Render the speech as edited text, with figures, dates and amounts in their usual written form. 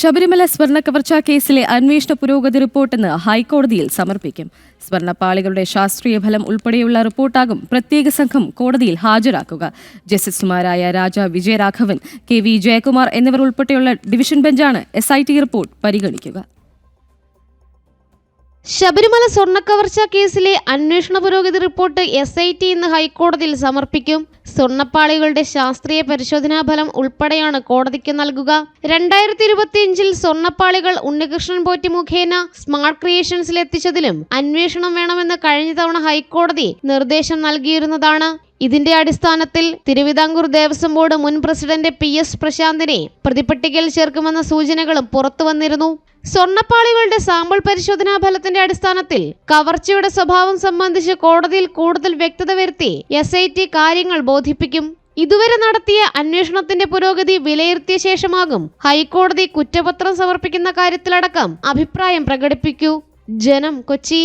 ശബരിമല സ്വർണ്ണ കവർച്ചാ കേസിലെ അന്വേഷണ പുരോഗതി റിപ്പോർട്ട് ഇന്ന് ഹൈക്കോടതിയിൽ സമർപ്പിക്കും. സ്വർണ്ണപ്പാളികളുടെ ശാസ്ത്രീയ ഫലം ഉൾപ്പെടെയുള്ള റിപ്പോർട്ടാകും പ്രത്യേക സംഘം കോടതിയിൽ ഹാജരാക്കുക. ജസ്റ്റിസുമാരായ രാജ വിജയരാഘവൻ, KV ജയകുമാർ എന്നിവർ ഉൾപ്പെടെയുള്ള ഡിവിഷൻ ബെഞ്ചാണ് SIT റിപ്പോർട്ട് പരിഗണിക്കുക. ശബരിമല സ്വർണ്ണക്കവർച്ചാ കേസിലെ അന്വേഷണ പുരോഗതി റിപ്പോർട്ട് SIT ഇന്ന് ഹൈക്കോടതിയിൽ സമർപ്പിക്കും. സ്വർണ്ണപ്പാളികളുടെ ശാസ്ത്രീയ പരിശോധനാ ഫലം ഉൾപ്പെടെയാണ് കോടതിക്ക് നൽകുക. 2025 സ്വർണ്ണപ്പാളികൾ ഉണ്ണികൃഷ്ണൻ പോറ്റി മുഖേന സ്മാർട്ട് ക്രിയേഷൻസിൽ എത്തിച്ചതിലും അന്വേഷണം വേണമെന്ന് കഴിഞ്ഞ തവണ ഹൈക്കോടതി നിർദ്ദേശം നൽകിയിരുന്നതാണ്. ഇതിന്റെ അടിസ്ഥാനത്തിൽ തിരുവിതാംകൂർ ദേവസ്വം ബോർഡ് മുൻ പ്രസിഡന്റ് PS പ്രശാന്തിനെ പ്രതിപട്ടികയിൽ ചേർക്കുമെന്ന സൂചനകളും പുറത്തുവന്നിരുന്നു. സ്വർണ്ണപ്പാളികളുടെ സാമ്പിൾ പരിശോധനാ ഫലത്തിന്റെ അടിസ്ഥാനത്തിൽ കവർച്ചയുടെ സ്വഭാവം സംബന്ധിച്ച് കോടതിയിൽ കൂടുതൽ വ്യക്തത വരുത്തി SIT കാര്യങ്ങൾ ബോധിപ്പിക്കും. ഇതുവരെ നടത്തിയ അന്വേഷണത്തിന്റെ പുരോഗതി വിലയിരുത്തിയ ശേഷമാകും ഹൈക്കോടതി കുറ്റപത്രം സമർപ്പിക്കുന്ന കാര്യത്തിലടക്കം അഭിപ്രായം പ്രകടിപ്പിക്കൂ. ജനം, കൊച്ചി.